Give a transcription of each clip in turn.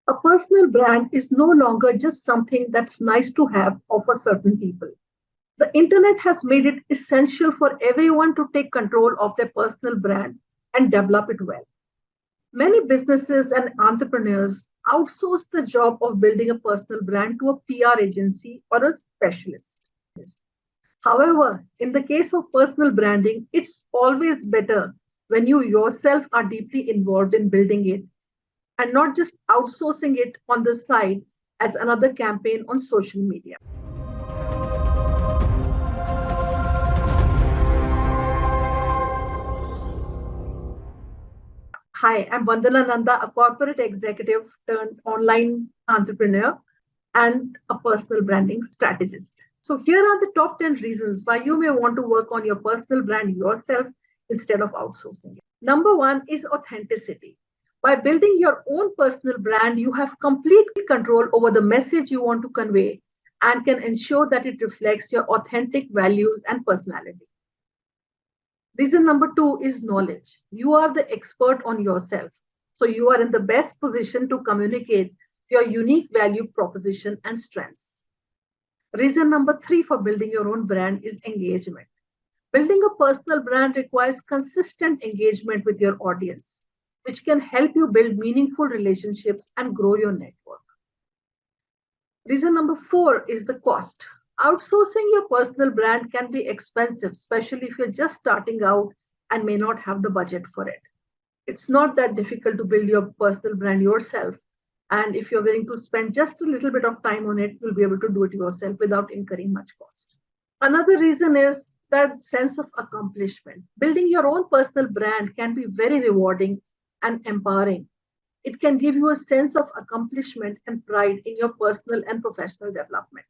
A personal brand is no longer just something that's nice to have or for certain people. The internet has made it essential for everyone to take control of their personal brand and develop it well. Many businesses and entrepreneurs outsource the job of building a personal brand to a PR agency or a specialist. However, in the case of personal branding, it's always better when you yourself are deeply involved in building it and not just outsourcing it on the side as another campaign on social media. Hi, I'm Vandana Nanda, a corporate executive turned online entrepreneur and a personal branding strategist. So, here are the top 10 reasons why you may want to work on your personal brand yourself instead of outsourcing it. Number one is authenticity. By building your own personal brand, you have complete control over the message you want to convey and can ensure that it reflects your authentic values and personality. Reason number two is knowledge. You are the expert on yourself. So you are in the best position to communicate your unique value proposition and strengths. Reason number three for building your own brand is engagement. Building a personal brand requires consistent engagement with your audience, which can help you build meaningful relationships and grow your network. Reason number four is the cost. Outsourcing your personal brand can be expensive, especially if you're just starting out and may not have the budget for it. It's not that difficult to build your personal brand yourself. And if you're willing to spend just a little bit of time on it, you'll be able to do it yourself without incurring much cost. Another reason is that sense of accomplishment. Building your own personal brand can be very rewarding and empowering. It can give you a sense of accomplishment and pride in your personal and professional development.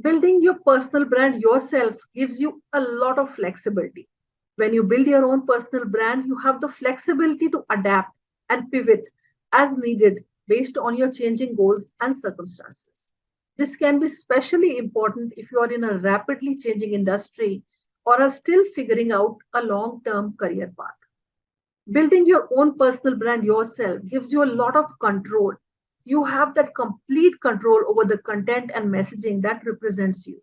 Building your personal brand yourself gives you a lot of flexibility. When you build your own personal brand, you have the flexibility to adapt and pivot as needed based on your changing goals and circumstances. This can be especially important if you are in a rapidly changing industry or are still figuring out a long term career path. Building your own personal brand yourself gives you a lot of control. You have that complete control over the content and messaging that represents you.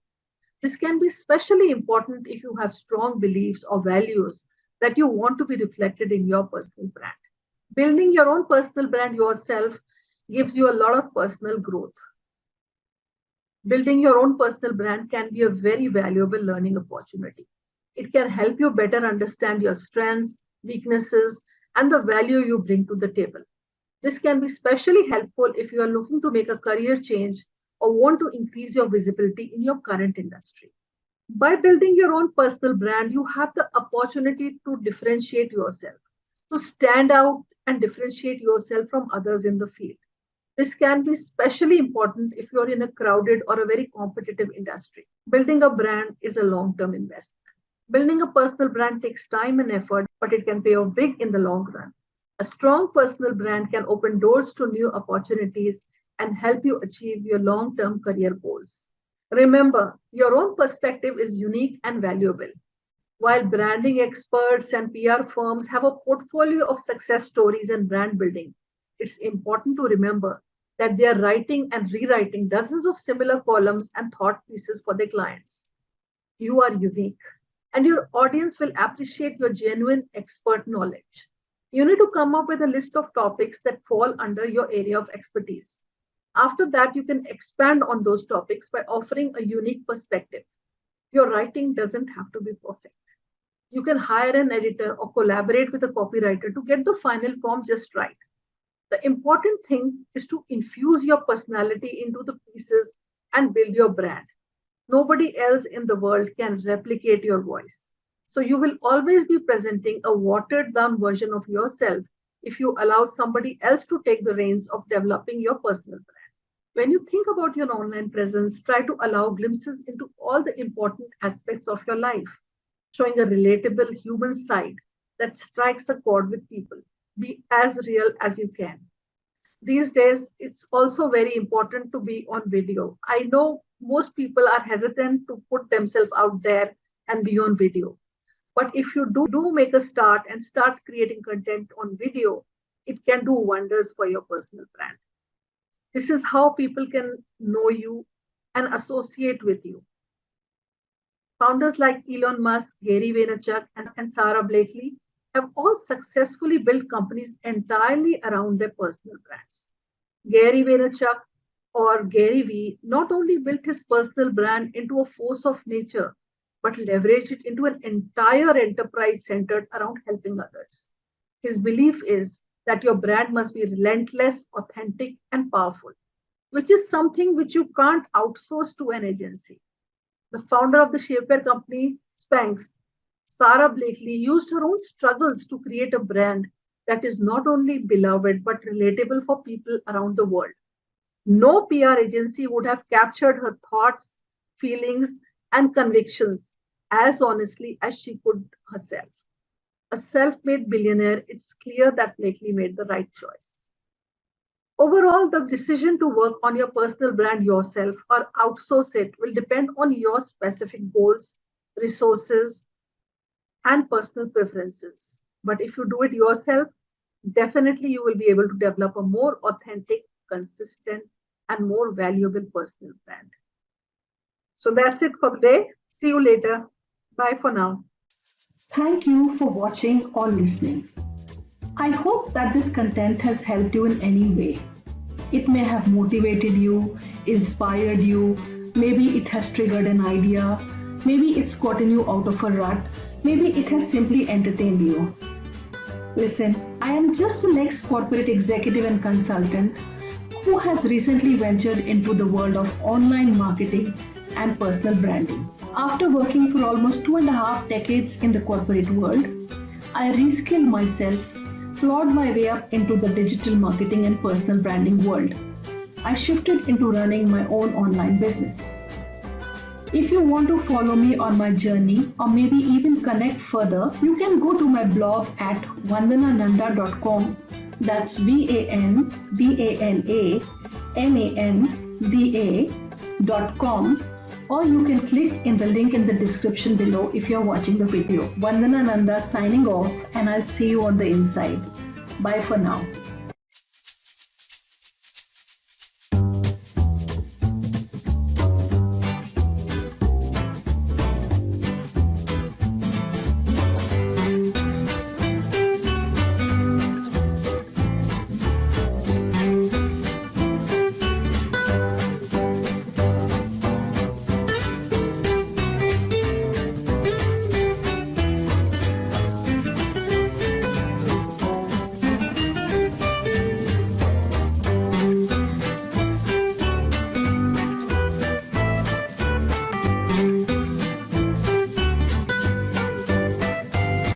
This can be especially important if you have strong beliefs or values that you want to be reflected in your personal brand. Building your own personal brand yourself gives you a lot of personal growth. Building your own personal brand can be a very valuable learning opportunity. It can help you better understand your strengths, weaknesses, and the value you bring to the table. This can be especially helpful if you are looking to make a career change or want to increase your visibility in your current industry. By building your own personal brand, you have the opportunity to differentiate yourself, to stand out and differentiate yourself from others in the field. This can be especially important if you're in a crowded or a very competitive industry. Building a brand is a long term investment. Building a personal brand takes time and effort, but it can pay off big in the long run. A strong personal brand can open doors to new opportunities and help you achieve your long term career goals. Remember, your own perspective is unique and valuable. While branding experts and PR firms have a portfolio of success stories and brand building, it's important to remember that they are writing and rewriting dozens of similar columns and thought pieces for their clients. You are unique, and your audience will appreciate your genuine expert knowledge. You need to come up with a list of topics that fall under your area of expertise. After that, you can expand on those topics by offering a unique perspective. Your writing doesn't have to be perfect. You can hire an editor or collaborate with a copywriter to get the final form just right. The important thing is to infuse your personality into the pieces and build your brand. Nobody else in the world can replicate your voice. So you will always be presenting a watered down version of yourself if you allow somebody else to take the reins of developing your personal brand. When you think about your online presence, try to allow glimpses into all the important aspects of your life, showing a relatable human side that strikes a chord with people. Be as real as you can. These days, it's also very important to be on video. I know most people are hesitant to put themselves out there and be on video. But if you do make a start and start creating content on video, it can do wonders for your personal brand. This is how people can know you and associate with you. Founders like Elon Musk, Gary Vaynerchuk, and Sarah Blakely have all successfully built companies entirely around their personal brands. Gary Vaynerchuk, or Gary V, not only built his personal brand into a force of nature, but leveraged it into an entire enterprise centered around helping others. His belief is that your brand must be relentless, authentic, and powerful, which is something which you can't outsource to an agency. The founder of the shapewear company, Spanx, Sarah Blakely, used her own struggles to create a brand that is not only beloved but relatable for people around the world. No PR agency would have captured her thoughts, feelings, and convictions as honestly as she could herself. A self made billionaire, it's clear that Blakely made the right choice. Overall, the decision to work on your personal brand yourself or outsource it will depend on your specific goals, resources, and personal preferences. But if you do it yourself, definitely you will be able to develop a more authentic, consistent, and more valuable personal brand. So that's it for today. See you later. Bye for now. Thank you for watching or listening. I hope that this content has helped you in any way. It may have motivated you, inspired you, maybe it has triggered an idea, maybe it's gotten you out of a rut, maybe it has simply entertained you. Listen, I am just the next corporate executive and consultant who has recently ventured into the world of online marketing and personal branding. After working for almost 2.5 decades in the corporate world, I reskilled myself, plowed my way up into the digital marketing and personal branding world. I shifted into running my own online business. If you want to follow me on my journey or maybe even connect further, you can go to my blog at vandanananda.com. That's VANDANANDA.com, or you can click in the link in the description below if you're watching the video. Vandana Nanda signing off, and I'll see you on the inside. Bye for now.